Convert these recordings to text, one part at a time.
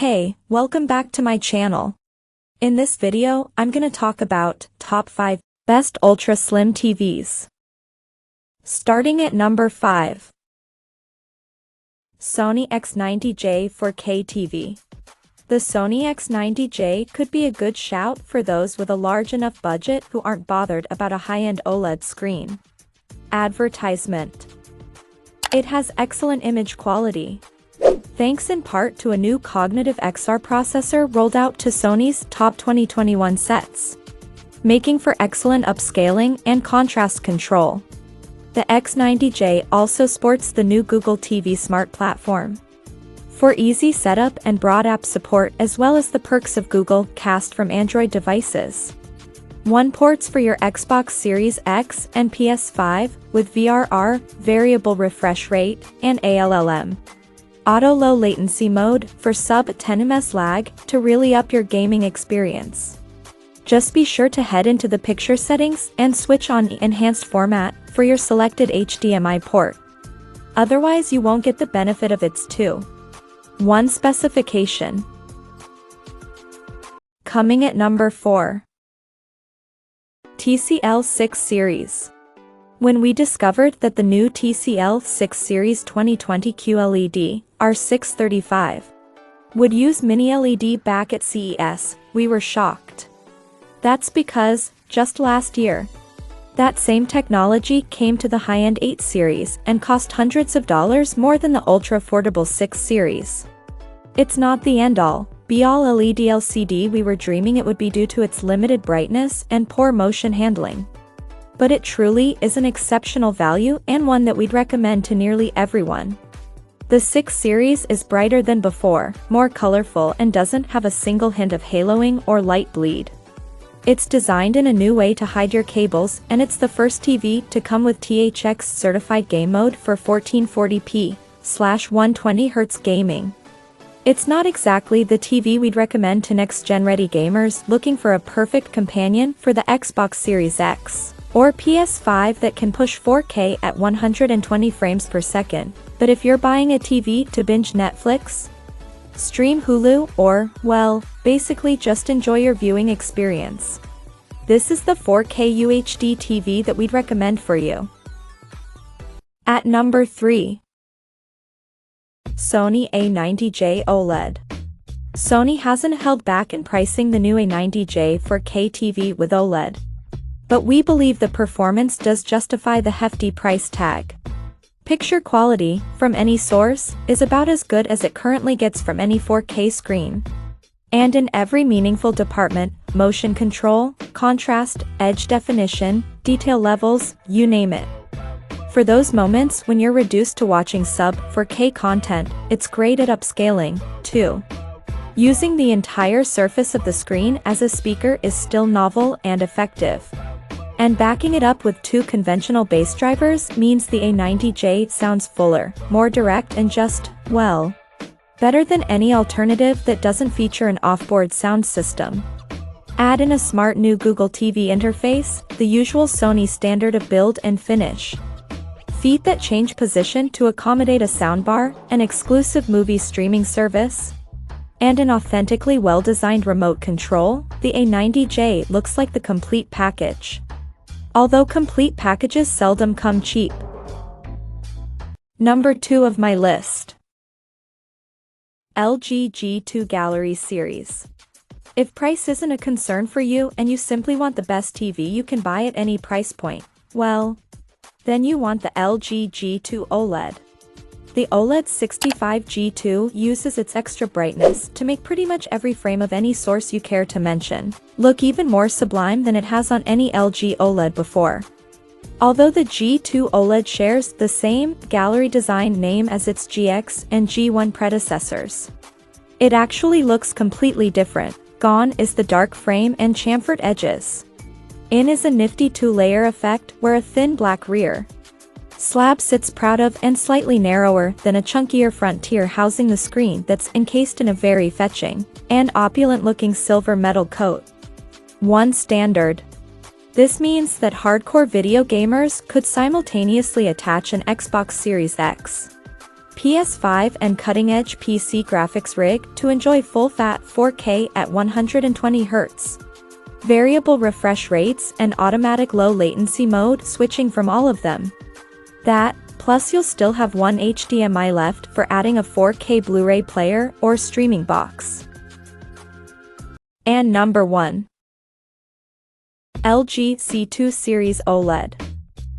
Hey, welcome back to my channel. In this video, I'm gonna talk about top 5 best ultra slim TVs. Starting at number 5. Sony X90J 4K TV. The Sony X90J could be a good shout for those with a large enough budget who aren't bothered about a high-end OLED screen. Advertisement. It has excellent image quality, thanks in part to a new cognitive XR processor rolled out to Sony's top 2021 sets, making for excellent upscaling and contrast control. The X90J also sports the new Google TV Smart platform for easy setup and broad app support, as well as the perks of Google Cast from Android devices. One ports for your Xbox Series X and PS5 with VRR, variable refresh rate, and ALLM. Auto low latency mode for sub-10 ms lag to really up your gaming experience. Just be sure to head into the picture settings and switch on enhanced format for your selected HDMI port. Otherwise you won't get the benefit of its 2.1 specification. Coming at number 4. TCL 6 Series. When we discovered that the new TCL 6 Series 2020 QLED R635 would use mini LED back at CES, we were shocked. That's because, just last year, that same technology came to the high-end 8 Series and cost hundreds of dollars more than the ultra-affordable 6 Series. It's not the end-all, be-all LED LCD we were dreaming it would be due to its limited brightness and poor motion handling. But it truly is an exceptional value and one that we'd recommend to nearly everyone. The 6 Series is brighter than before, more colorful, and doesn't have a single hint of haloing or light bleed. It's designed in a new way to hide your cables, and it's the first TV to come with THX certified game mode for 1440p/120Hz gaming. It's not exactly the TV we'd recommend to next-gen ready gamers looking for a perfect companion for the Xbox Series X or PS5 that can push 4K at 120 frames per second, but if you're buying a TV to binge Netflix, stream Hulu, or, well, basically just enjoy your viewing experience, this is the 4K UHD TV that we'd recommend for you. At number 3. Sony A90J OLED. Sony hasn't held back in pricing the new A90J 4K TV with OLED, but we believe the performance does justify the hefty price tag. Picture quality, from any source, is about as good as it currently gets from any 4K screen. And in every meaningful department, motion control, contrast, edge definition, detail levels, you name it. For those moments when you're reduced to watching sub-4K content, it's great at upscaling, too. Using the entire surface of the screen as a speaker is still novel and effective. And backing it up with 2 conventional bass drivers means the A90J sounds fuller, more direct, and just, well, better than any alternative that doesn't feature an off-board sound system. Add in a smart new Google TV interface, the usual Sony standard of build and finish, feet that change position to accommodate a soundbar, an exclusive movie streaming service, and an authentically well-designed remote control, the A90J looks like the complete package. Although complete packages seldom come cheap. Number 2 of my list. LG G2 Gallery Series. If price isn't a concern for you and you simply want the best TV you can buy at any price point, well, then you want the LG G2 OLED. The OLED 65 G2 uses its extra brightness to make pretty much every frame of any source you care to mention look even more sublime than it has on any LG OLED before. Although the G2 OLED shares the same gallery design name as its GX and G1 predecessors, it actually looks completely different. Gone is the dark frame and chamfered edges. In is a nifty 2-layer effect where a thin black rear slab sits proud of and slightly narrower than a chunkier front tier housing the screen that's encased in a very fetching and opulent-looking silver metal coat. One standard. This means that hardcore video gamers could simultaneously attach an Xbox Series X PS5 and cutting-edge PC graphics rig to enjoy full-fat 4K at 120Hz. Variable refresh rates and automatic low-latency mode switching from all of them. That, plus you'll still have one HDMI left for adding a 4K Blu-ray player or streaming box. And number 1. LG C2 Series OLED.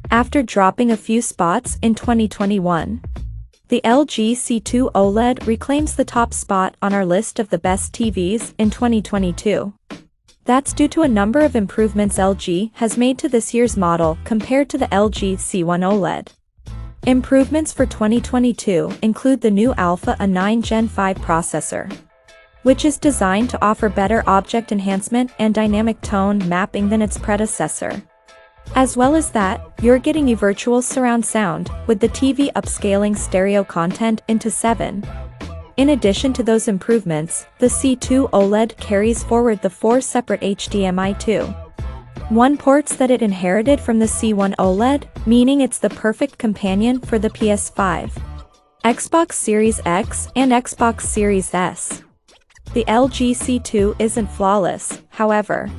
After dropping a few spots in 2021, the LG C2 OLED reclaims the top spot on our list of the best TVs in 2022. That's due to a number of improvements LG has made to this year's model compared to the LG C1 OLED. Improvements for 2022 include the new Alpha A9 Gen 5 processor, which is designed to offer better object enhancement and dynamic tone mapping than its predecessor. As well as that, you're getting a virtual surround sound, with the TV upscaling stereo content into 7. In addition to those improvements, the C2 OLED carries forward the 4 separate HDMI 2.1 ports that it inherited from the C1 OLED, meaning it's the perfect companion for the PS5, Xbox Series X, and Xbox Series S. The LG C2 isn't flawless, however.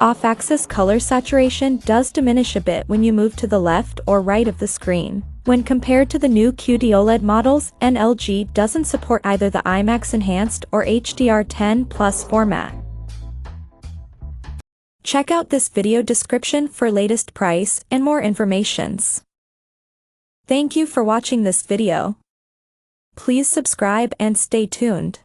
Off-axis color saturation does diminish a bit when you move to the left or right of the screen, when compared to the new QD OLED models, and LG doesn't support either the IMAX Enhanced or HDR10+ format. Check out this video description for latest price and more informations. Thank you for watching this video. Please subscribe and stay tuned.